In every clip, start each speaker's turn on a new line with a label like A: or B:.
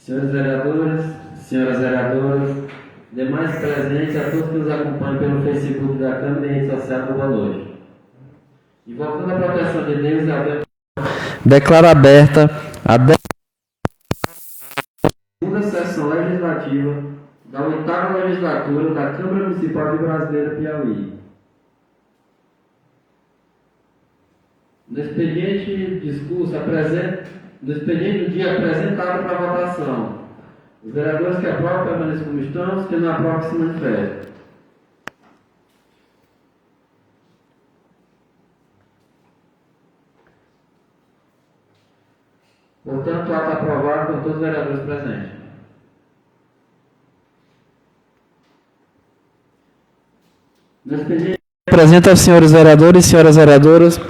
A: Senhores vereadores, senhoras vereadoras, demais presentes, a todos que nos acompanham pelo Facebook da Câmara e rede social, boa noite. Invocando a proteção de Deus, declaro aberta a segunda sessão legislativa da 8ª legislatura da Câmara Municipal de Brasileira, Piauí. No expediente do dia apresentado para votação, os vereadores que aprovam permaneçam como estão, os que não aprovam se manifestem. Portanto, o ato aprovado com todos os vereadores presentes. No expediente apresenta aos senhores vereadores e senhoras vereadoras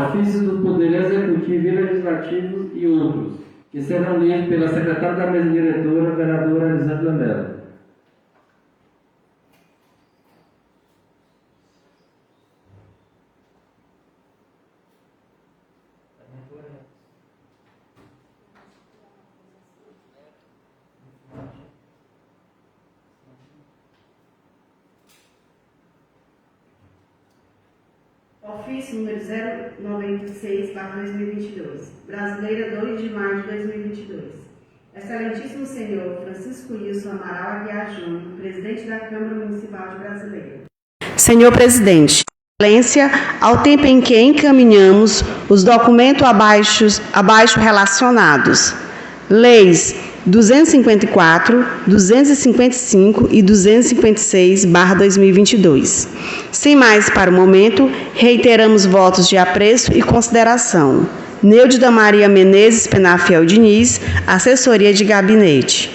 A: ofícios do Poder Executivo e Legislativo e outros, que serão lidos pela secretária da mesa diretora, vereadora Elisângela Mello.
B: Ofício número 096/2022, Brasileira, 2 de maio de 2022. Excelentíssimo senhor Francisco Wilson Amaral Aguiar Júnior, presidente da Câmara Municipal de Brasileira. Senhor presidente, excelência, ao tempo em que encaminhamos os documentos abaixo relacionados, leis 254, 255 e 256/2022. Sem mais para o momento, reiteramos votos de apreço e consideração. Neudida Maria Menezes Penafiel Diniz, assessoria de gabinete.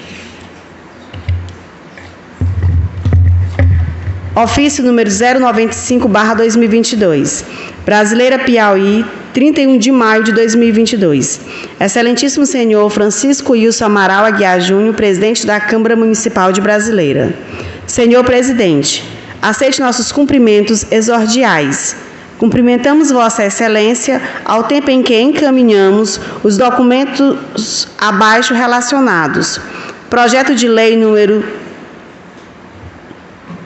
B: Ofício número 095/2022. Brasileira, Piauí, 31 de maio de 2022. Excelentíssimo senhor Francisco Wilson Amaral Aguiar Júnior, presidente da Câmara Municipal de Brasileira. Senhor presidente, aceite nossos cumprimentos exordiais. Cumprimentamos Vossa Excelência ao tempo em que encaminhamos os documentos abaixo relacionados. Projeto de lei número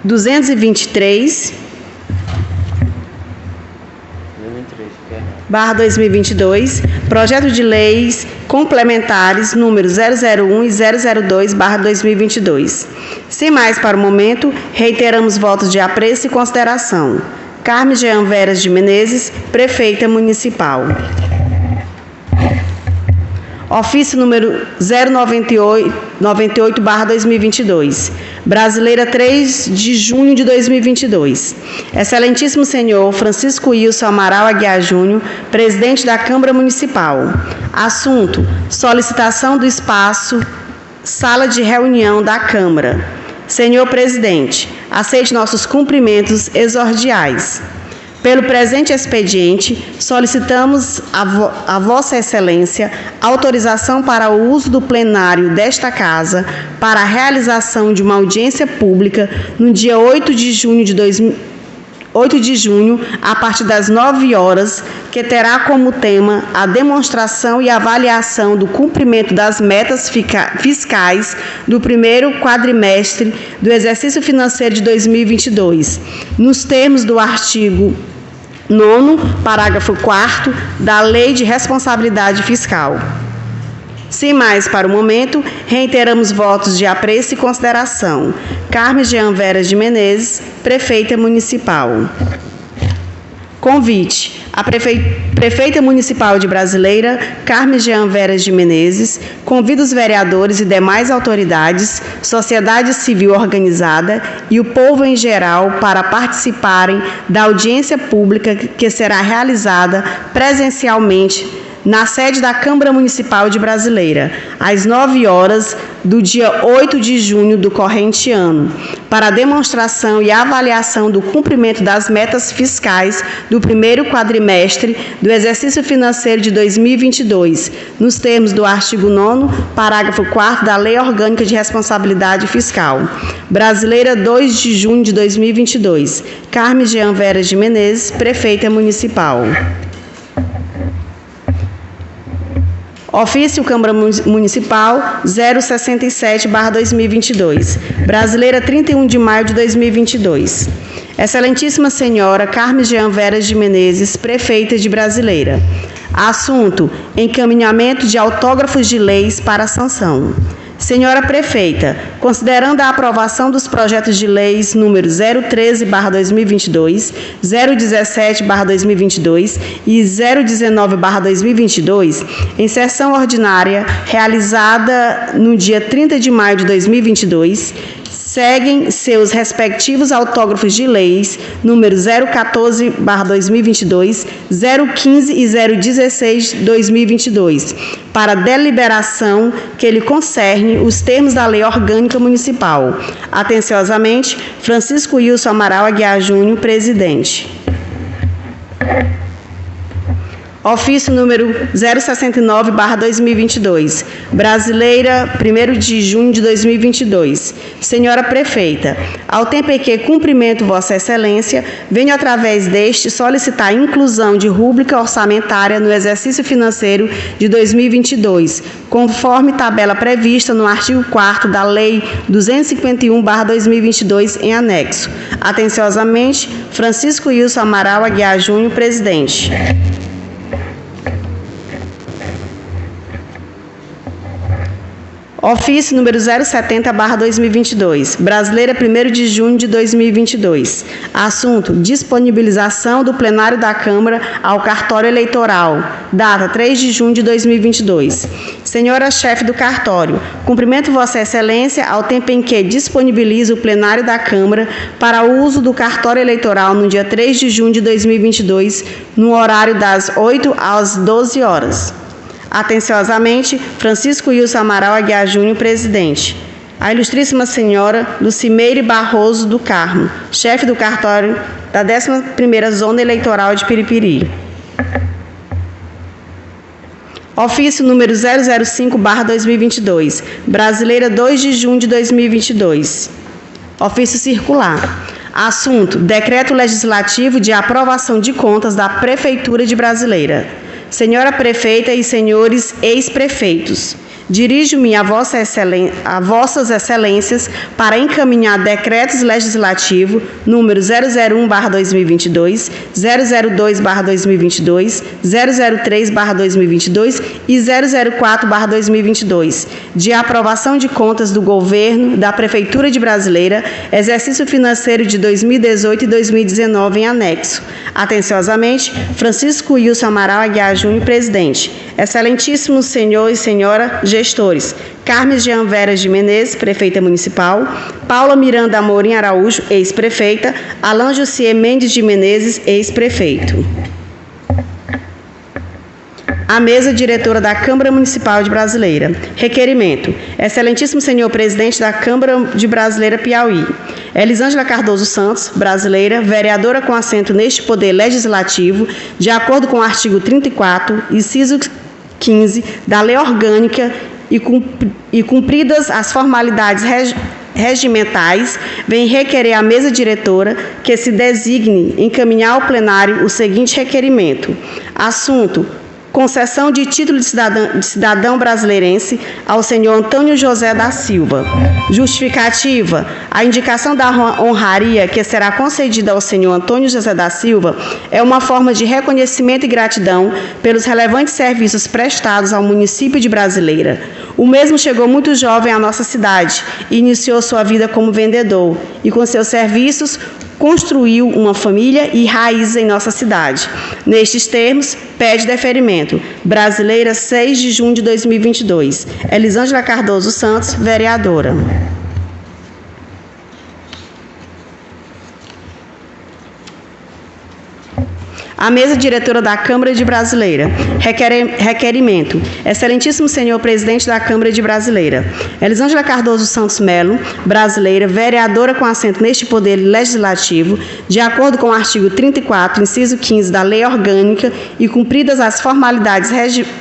B: 223/2022, projeto de leis complementares número 001 e 002/2022. Sem mais para o momento, reiteramos votos de apreço e consideração. Carme Jean Veras de Menezes, prefeita municipal. Ofício número 098/2022, Brasileira, 3 de junho de 2022. Excelentíssimo senhor Francisco Wilson Amaral Aguiar Júnior, presidente da Câmara Municipal. Assunto: solicitação do espaço Sala de Reunião da Câmara. Senhor presidente, aceite nossos cumprimentos exordiais. Pelo presente expediente, solicitamos a Vossa Excelência autorização para o uso do plenário desta Casa para a realização de uma audiência pública no dia 8 de junho, a partir das 9 horas, que terá como tema a demonstração e avaliação do cumprimento das metas fiscais do primeiro quadrimestre do exercício financeiro de 2022, nos termos do artigo 9º, parágrafo 4º da Lei de Responsabilidade Fiscal. Sem mais para o momento, reiteramos votos de apreço e consideração. Carme Jean Veras de Menezes, prefeita municipal. Convite. A prefeita municipal de Brasileira, Carme Jean Veras de Menezes, convida os vereadores e demais autoridades, sociedade civil organizada e o povo em geral para participarem da audiência pública que será realizada presencialmente na sede da Câmara Municipal de Brasileira, às 9 horas do dia 8 de junho do corrente ano, para a demonstração e avaliação do cumprimento das metas fiscais do primeiro quadrimestre do exercício financeiro de 2022, nos termos do artigo 9º, parágrafo 4º da Lei Orgânica de Responsabilidade Fiscal. Brasileira, 2 de junho de 2022. Carme Jean Veras de Menezes, Prefeita Municipal. Ofício Câmara Municipal 067/2022. Brasileira, 31 de maio de 2022. Excelentíssima Senhora Carme Jean Veras de Menezes, Prefeita de Brasileira. Assunto: encaminhamento de autógrafos de leis para sanção. Senhora Prefeita, considerando a aprovação dos projetos de leis número 013/2022, 017/2022 e 019/2022, em sessão ordinária realizada no dia 30 de maio de 2022, seguem seus respectivos autógrafos de leis número 014/2022, 015 e 016/2022, para deliberação que lhe concerne os termos da Lei Orgânica Municipal. Atenciosamente, Francisco Wilson Amaral Aguiar Júnior, Presidente. Ofício número 069/2022. Brasileira, 1º de junho de 2022. Senhora Prefeita, ao tempo em que cumprimento Vossa Excelência, venho através deste solicitar a inclusão de rúbrica orçamentária no exercício financeiro de 2022, conforme tabela prevista no artigo 4º da Lei 251/2022 em anexo. Atenciosamente, Francisco Wilson Amaral Aguiar Júnior, Presidente. Ofício número 070/2022. Brasileira, 1º de junho de 2022. Assunto: disponibilização do plenário da Câmara ao cartório eleitoral. Data: 3 de junho de 2022. Senhora chefe do cartório, cumprimento Vossa Excelência ao tempo em que disponibiliza o plenário da Câmara para o uso do cartório eleitoral no dia 3 de junho de 2022, no horário das 8 às 12 horas. Atenciosamente, Francisco Wilson Amaral Aguiar Júnior, Presidente. A Ilustríssima Senhora Lucimeire Barroso do Carmo, chefe do cartório da 11ª Zona Eleitoral de Piripiri. Ofício número 005/2022. Brasileira, 2 de junho de 2022. Ofício circular. Assunto: decreto legislativo de aprovação de contas da Prefeitura de Brasileira. Senhora Prefeita e senhores ex-prefeitos, dirijo-me a Vossas Excelências para encaminhar decretos legislativos número 001/2022, 002/2022, 003/2022 e 004/2022, de aprovação de contas do Governo da Prefeitura de Brasileira, exercício financeiro de 2018 e 2019 em anexo. Atenciosamente, Francisco Wilson Amaral Aguiar Júnior, Presidente. Excelentíssimo senhor e senhora gestores: Carme Jean Veras de Menezes, Prefeita Municipal; Paula Miranda Amorim Araújo, ex-prefeita; Alain Jussier Mendes de Menezes, ex-prefeito. A mesa diretora da Câmara Municipal de Brasileira. Requerimento. Excelentíssimo senhor Presidente da Câmara de Brasileira, Piauí. Elisângela Cardoso Santos, Brasileira, vereadora com assento neste Poder Legislativo, de acordo com o artigo 34, inciso 15 da Lei Orgânica e cumpridas as formalidades regimentais, vem requerer à mesa diretora que se designe encaminhar ao plenário o seguinte requerimento. Assunto: concessão de título de cidadão brasileirense ao senhor Antônio José da Silva. Justificativa: a indicação da honraria que será concedida ao senhor Antônio José da Silva é uma forma de reconhecimento e gratidão pelos relevantes serviços prestados ao município de Brasileira. O mesmo chegou muito jovem à nossa cidade e iniciou sua vida como vendedor, e com seus serviços construiu uma família e raízes em nossa cidade. Nestes termos, pede deferimento. Brasileira, 6 de junho de 2022. Elisângela Cardoso Santos, vereadora. A mesa diretora da Câmara de Brasileira. Requerimento. Excelentíssimo senhor presidente da Câmara de Brasileira. Elisângela Cardoso Santos Melo, brasileira, vereadora com assento neste Poder Legislativo, de acordo com o artigo 34, inciso 15 da Lei Orgânica e cumpridas as formalidades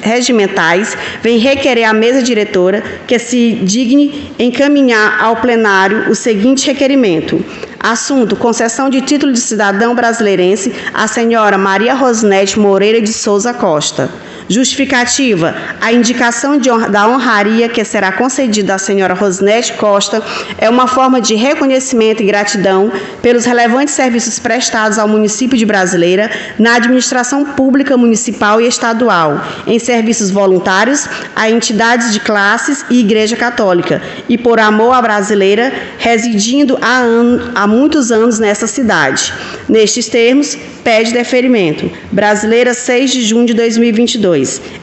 B: regimentais, vem requerer à mesa diretora que se digne encaminhar ao plenário o seguinte requerimento. Assunto: concessão de título de cidadão brasileirense à senhora Maria Rosinete Moreira de Souza Costa. Justificativa: a indicação da honraria que será concedida à senhora Rosinete Costa é uma forma de reconhecimento e gratidão pelos relevantes serviços prestados ao município de Brasileira na administração pública municipal e estadual, em serviços voluntários a entidades de classes e Igreja Católica, e por amor à Brasileira, residindo há muitos anos nessa cidade. Nestes termos, pede deferimento. Brasileira, 6 de junho de 2022.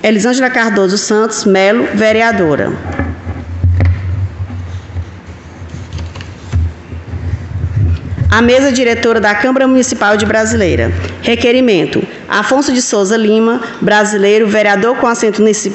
B: Elisângela Cardoso Santos Melo, vereadora. A mesa diretora da Câmara Municipal de Brasileira. Requerimento: Afonso de Souza Lima, brasileiro, vereador com assento neste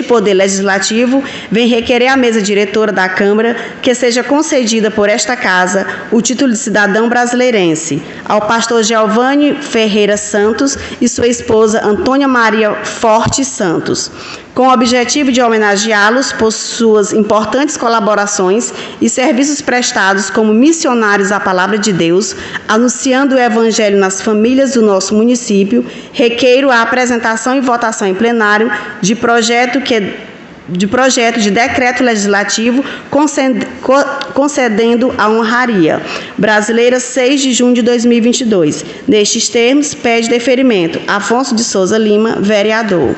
B: Poder Legislativo, vem requerer à mesa diretora da Câmara que seja concedida por esta Casa o título de cidadão brasileirense ao pastor Giovanni Ferreira Santos e sua esposa Antônia Maria Forte Santos, com o objetivo de homenageá-los por suas importantes colaborações e serviços prestados como missionários à Palavra de Deus, anunciando o Evangelho nas famílias do nosso município. Requeiro a apresentação e votação em plenário de projeto de decreto legislativo concedendo a honraria. Brasileira, 6 de junho de 2022. Nestes termos, pede deferimento. Afonso de Souza Lima, vereador.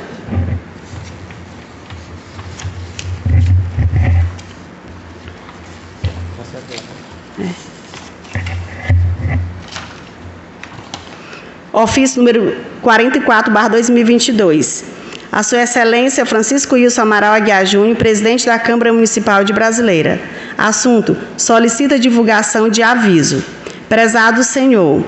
B: Ofício número 44/2022. A Sua Excelência Francisco Wilson Amaral Aguiar Júnior, presidente da Câmara Municipal de Brasileira. Assunto: solicita divulgação de aviso. Prezado senhor,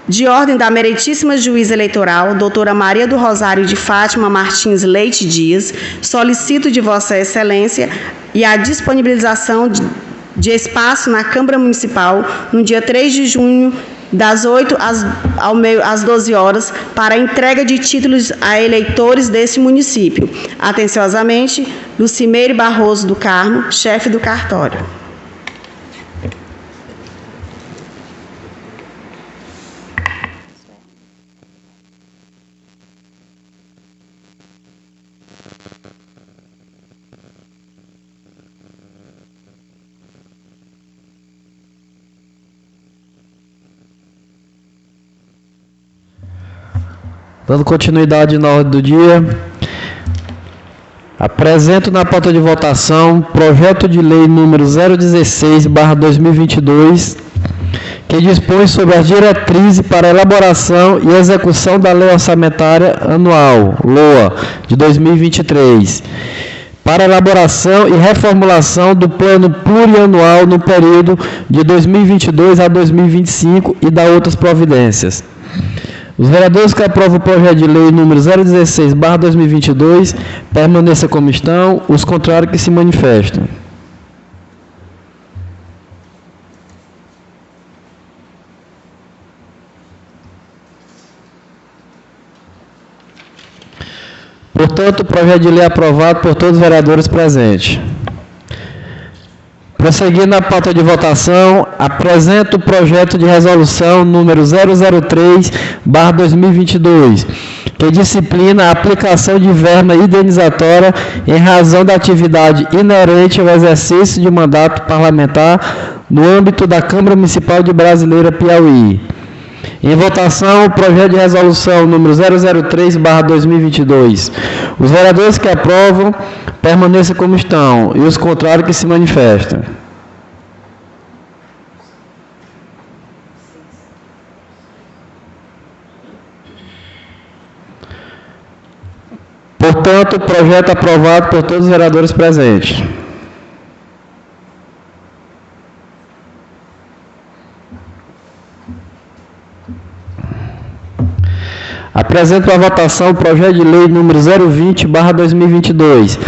B: de ordem da meritíssima juíza eleitoral, doutora Maria do Rosário de Fátima Martins Leite Dias, solicito de Vossa Excelência e a disponibilização de espaço na Câmara Municipal no dia 3 de junho, das 8 às 12 horas, para a entrega de títulos a eleitores desse município. Atenciosamente, Lucimeire Barroso do Carmo, chefe do cartório.
C: Dando continuidade na ordem do dia, apresento na pauta de votação projeto de lei número 016/2022, que dispõe sobre as diretrizes para a elaboração e execução da Lei Orçamentária Anual, LOA, de 2023, para elaboração e reformulação do Plano Plurianual no período de 2022 a 2025 e da outras providências. Os vereadores que aprovam o projeto de lei número 016/2022 permaneçam como estão, os contrários que se manifestam. Portanto, o projeto de lei é aprovado por todos os vereadores presentes. Prosseguindo na pauta de votação, apresento o projeto de resolução número 003/2022, que disciplina a aplicação de verba indenizatória em razão da atividade inerente ao exercício de mandato parlamentar no âmbito da Câmara Municipal de Brasileira, Piauí. Em votação, o projeto de resolução número 003/2022. Os vereadores que aprovam permaneçam como estão e os contrários que se manifestam. Portanto, o projeto é aprovado por todos os vereadores presentes. Apresento à votação o projeto de lei número 020/2022,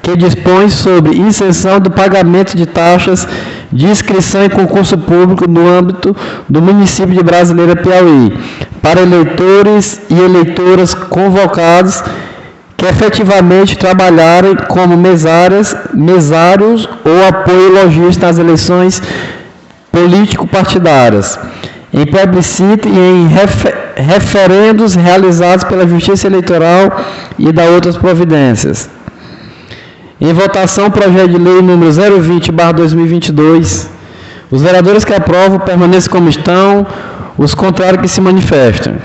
C: que dispõe sobre isenção do pagamento de taxas de inscrição em concurso público no âmbito do município de Brasileira, Piauí, para eleitores e eleitoras convocados que efetivamente trabalharem como mesários ou apoio logístico nas eleições político-partidárias, em plebiscito e em referendos realizados pela Justiça Eleitoral e da outras providências. Em votação, o projeto de lei número 020/2022. Os vereadores que aprovam permaneçam como estão, os contrários que se manifestem.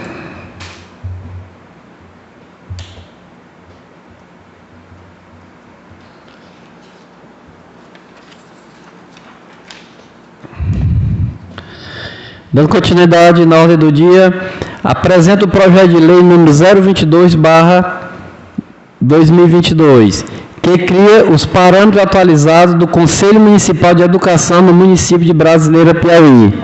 C: Dando continuidade na ordem do dia, apresento o projeto de lei número 022/2022, que cria os parâmetros atualizados do Conselho Municipal de Educação no município de Brasileira, Piauí.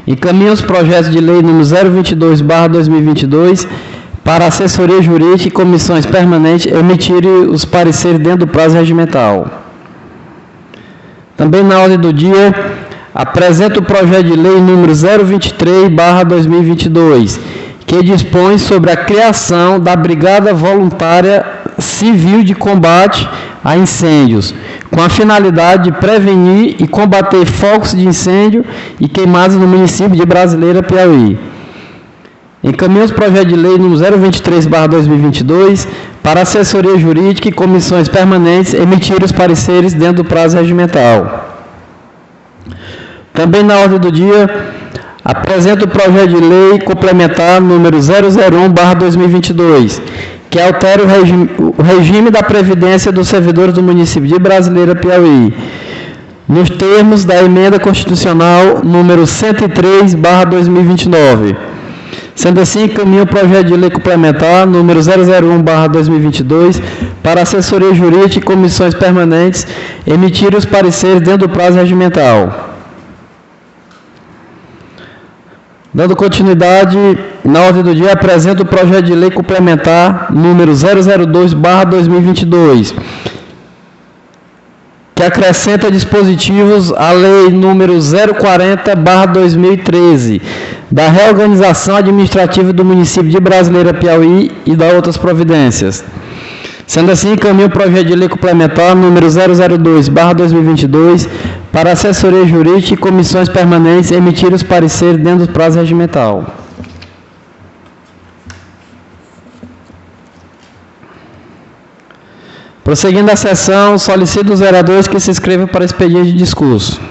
C: Encaminha os projetos de lei número 022/2022 para a assessoria jurídica e comissões permanentes emitirem os pareceres dentro do prazo regimental. Também na ordem do dia, apresento o projeto de lei número 023/2022, que dispõe sobre a criação da Brigada Voluntária Civil de Combate a Incêndios, com a finalidade de prevenir e combater focos de incêndio e queimadas no município de Brasileira, Piauí. Encaminho os projetos de lei número 023/2022 para assessoria jurídica e comissões permanentes emitirem os pareceres dentro do prazo regimental. Também na ordem do dia, apresento o projeto de lei complementar número 001/2022, que altera o regime da previdência dos servidores do município de Brasileira, Piauí, nos termos da emenda constitucional número 103/2029. Sendo assim, encaminho o projeto de lei complementar número 001/2022 para assessoria jurídica e comissões permanentes emitirem os pareceres dentro do prazo regimental. Dando continuidade, na ordem do dia, apresento o projeto de lei complementar número 002/2022, que acrescenta dispositivos à lei número 040/2013, da reorganização administrativa do município de Brasileira, Piauí e da outras providências. Sendo assim, encaminho o projeto de lei complementar número 002/2022 para assessoria jurídica e comissões permanentes emitirem os pareceres dentro do prazo regimental. Prosseguindo a sessão, solicito os vereadores que se inscrevam para expediente de discurso.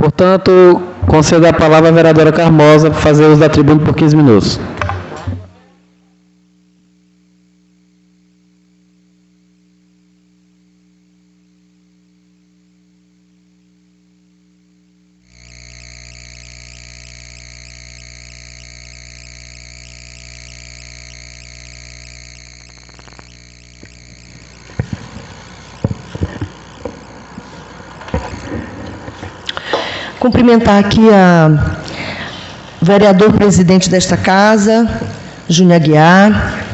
C: Portanto, concedo a palavra à vereadora Carmosa para fazer uso da tribuna por 15 minutos.
D: Cumprimentar aqui a vereador presidente desta casa, Júnior Aguiar,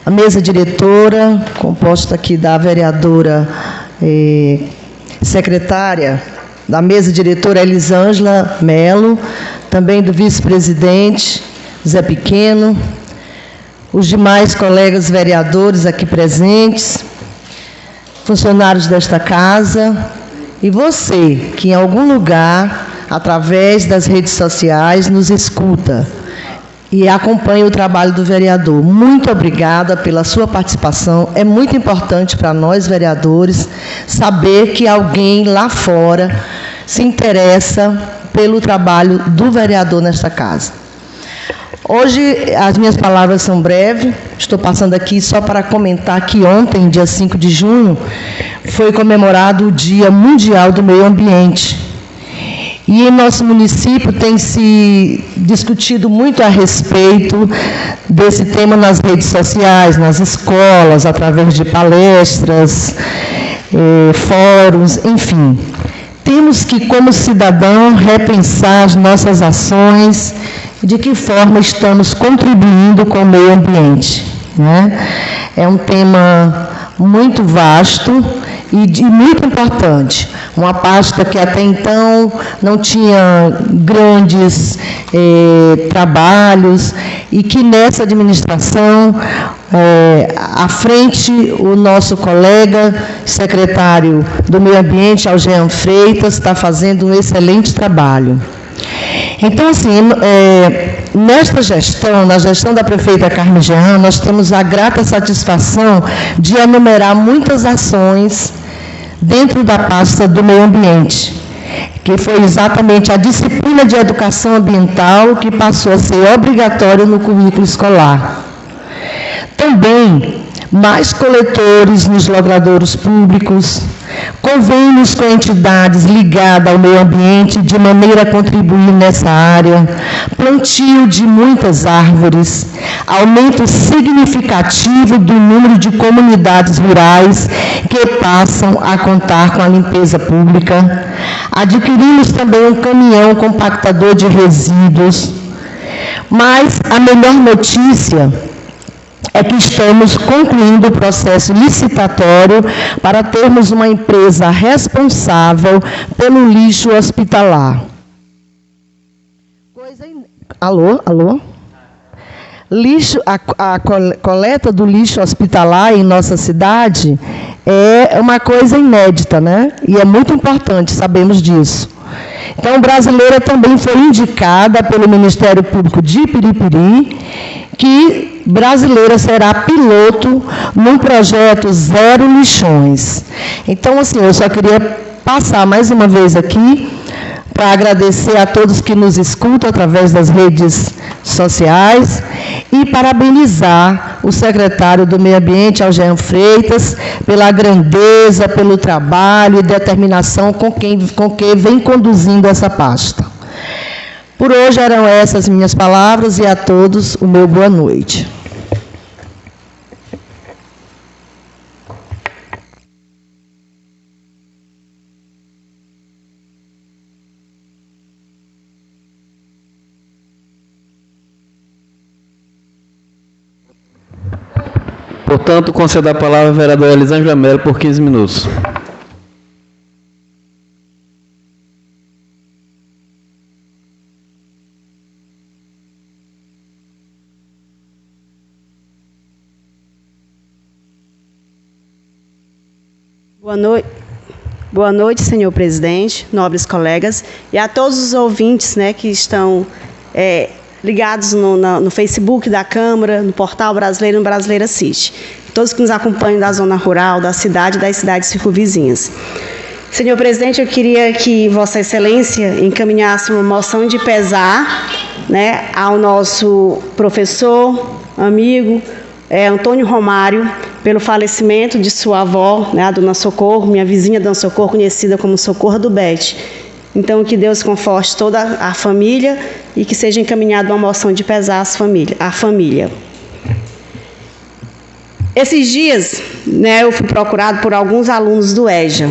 D: a mesa diretora, composta aqui da vereadora secretária da mesa diretora Elisângela Melo, também do vice-presidente Zé Pequeno, os demais colegas vereadores aqui presentes, funcionários desta casa, e você que em algum lugar, através das redes sociais, nos escuta e acompanha o trabalho do vereador. Muito obrigada pela sua participação. É muito importante para nós, vereadores, saber que alguém lá fora se interessa pelo trabalho do vereador nesta casa. Hoje, as minhas palavras são breves. Estou passando aqui só para comentar que ontem, dia 5 de junho, foi comemorado o Dia Mundial do Meio Ambiente. E em nosso município tem se discutido muito a respeito desse tema nas redes sociais, nas escolas, através de palestras, fóruns, enfim. Temos que, como cidadão, repensar as nossas ações, de que forma estamos contribuindo com o meio ambiente, né? É um tema muito vasto e muito importante. Uma pasta que até então não tinha grandes trabalhos e que nessa administração, à frente, o nosso colega secretário do Meio Ambiente, Algean Freitas, está fazendo um excelente trabalho. Então, assim, nesta gestão, na gestão da prefeita Carmen Jean, nós temos a grata satisfação de enumerar muitas ações dentro da pasta do meio ambiente, que foi exatamente a disciplina de educação ambiental que passou a ser obrigatória no currículo escolar. Também, mais coletores nos logradouros públicos, convênios com entidades ligadas ao meio ambiente de maneira a contribuir nessa área, plantio de muitas árvores, aumento significativo do número de comunidades rurais que passam a contar com a limpeza pública. Adquirimos também um caminhão compactador de resíduos. Mas a melhor notícia é que estamos concluindo o processo licitatório para termos uma empresa responsável pelo lixo hospitalar. Alô? A coleta do lixo hospitalar em nossa cidade é uma coisa inédita, né? E é muito importante, sabemos disso. Então, Brasileira também foi indicada pelo Ministério Público de Piripiri, que Brasileira será piloto num projeto Zero Lixões. Então, assim, eu só queria passar mais uma vez aqui para agradecer a todos que nos escutam através das redes sociais e parabenizar o secretário do Meio Ambiente, Algean Freitas, pela grandeza, pelo trabalho e determinação com que vem conduzindo essa pasta. Por hoje eram essas minhas palavras e a todos o meu boa noite.
C: Portanto, concedo a palavra à vereadora Elisângela Melo por 15 minutos.
B: Boa noite, senhor presidente, nobres colegas, e a todos os ouvintes, né, que estão ligados no Facebook da Câmara, no portal Brasileiro e no Brasileira Assiste. Todos que nos acompanham da zona rural, da cidade e das cidades circunvizinhas. Senhor presidente, eu queria que Vossa Excelência encaminhasse uma moção de pesar, né, ao nosso professor, amigo, Antônio Romário, pelo falecimento de sua avó, né, a Dona Socorro, minha vizinha Dona Socorro, conhecida como Socorro do Bete. Então, que Deus conforte toda a família e que seja encaminhada uma moção de pesar à família. Esses dias, né, eu fui procurado por alguns alunos do EJA.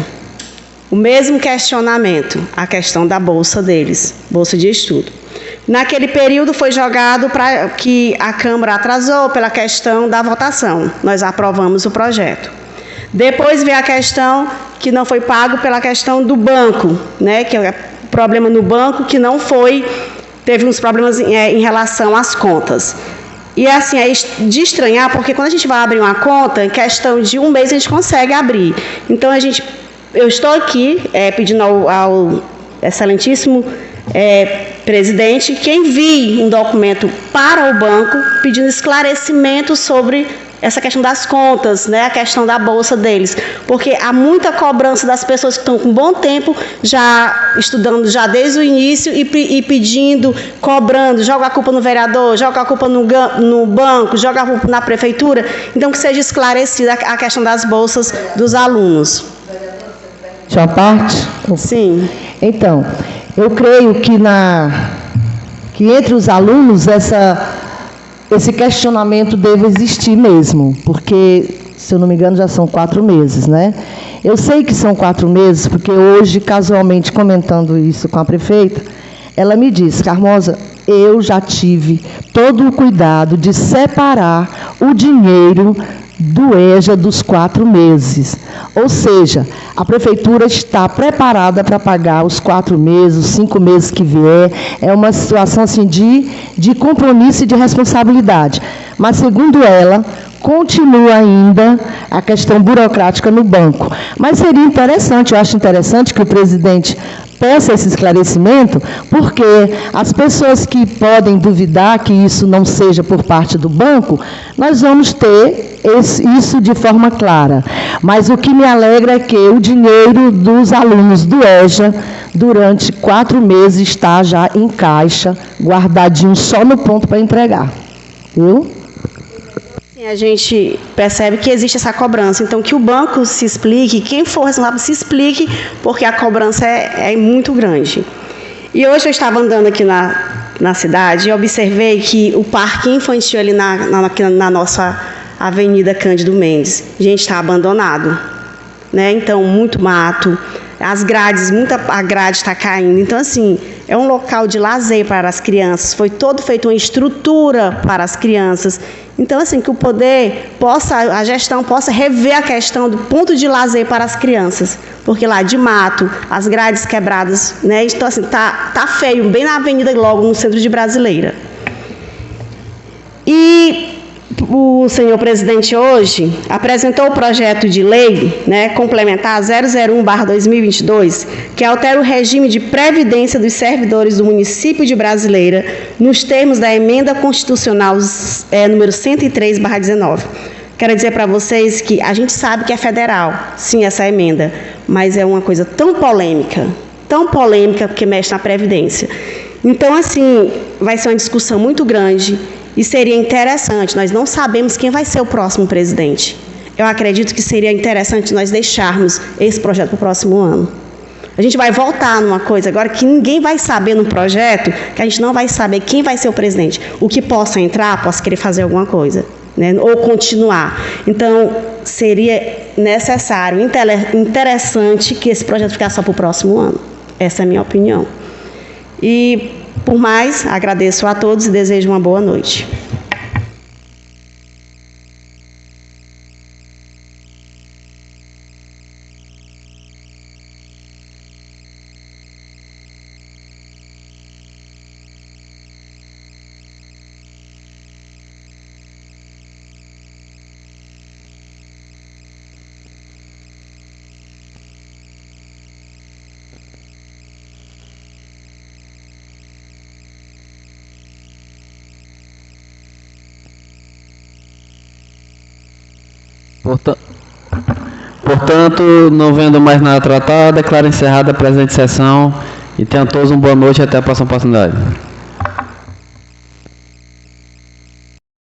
B: O mesmo questionamento, a questão da bolsa deles, bolsa de estudo. Naquele período foi jogado para que a Câmara atrasou pela questão da votação. Nós aprovamos o projeto. Depois veio a questão que não foi pago pela questão do banco, né, que é problema no banco que não foi, teve uns problemas em relação às contas. E assim, é de estranhar, porque quando a gente vai abrir uma conta, em questão de um mês a gente consegue abrir. Então, eu estou aqui pedindo ao excelentíssimo presidente que envie um documento para o banco pedindo esclarecimento sobre essa questão das contas, né, a questão da bolsa deles, porque há muita cobrança das pessoas que estão com bom tempo já estudando já desde o início e pedindo, cobrando, joga a culpa no vereador, joga a culpa no banco, joga a culpa na prefeitura. Então, que seja esclarecida a questão das bolsas dos alunos.
D: Sua parte?
B: Sim.
D: Então, eu creio que entre os alunos esse questionamento deve existir mesmo, porque, se eu não me engano, já são 4 meses, né? Eu sei que são 4 meses, porque hoje, casualmente, comentando isso com a prefeita, ela me disse: Carmoza, eu já tive todo o cuidado de separar o dinheiro do EJA dos 4 meses. Ou seja, a prefeitura está preparada para pagar os 4 meses, os 5 meses que vier. É uma situação assim, de compromisso e de responsabilidade. Mas, segundo ela, continua ainda a questão burocrática no banco. Mas seria interessante, eu acho interessante que o presidente peça esse esclarecimento, porque as pessoas que podem duvidar que isso não seja por parte do banco, nós vamos ter isso de forma clara. Mas o que me alegra é que o dinheiro dos alunos do EJA, durante 4 meses, está já em caixa, guardadinho só no ponto para entregar. Viu?
B: A gente percebe que existe essa cobrança, então que o banco se explique, quem for responsável se explique, porque a cobrança é muito grande. E hoje eu estava andando aqui na cidade e observei que o parque infantil ali na nossa Avenida Cândido Mendes, gente, está abandonado, né? Então, muito mato, as grades, a grade está caindo. Então, assim, é um local de lazer para as crianças, foi todo feito uma estrutura para as crianças. Então, assim, que o poder a gestão possa rever a questão do ponto de lazer para as crianças, porque lá de mato, as grades quebradas, né? Então, assim, tá feio, bem na avenida logo, no centro de Brasileira. E o senhor presidente hoje apresentou o projeto de lei, né, complementar 001/2022, que altera o regime de previdência dos servidores do município de Brasileira nos termos da emenda constitucional número 103/19. Quero dizer para vocês que a gente sabe que é federal, sim, essa emenda, mas é uma coisa tão polêmica porque mexe na previdência. Então, assim, vai ser uma discussão muito grande. E seria interessante, nós não sabemos quem vai ser o próximo presidente. Eu acredito que seria interessante nós deixarmos esse projeto para o próximo ano. A gente vai voltar numa coisa agora que ninguém vai saber no projeto, que a gente não vai saber quem vai ser o presidente. O que possa entrar, possa querer fazer alguma coisa, né? Ou continuar. Então, seria necessário, interessante que esse projeto ficasse só para o próximo ano. Essa é a minha opinião. E, por mais, agradeço a todos e desejo uma boa noite.
C: Portanto, não vendo mais nada tratado, declaro encerrada a presente sessão e tenham todos uma boa noite e até a próxima oportunidade.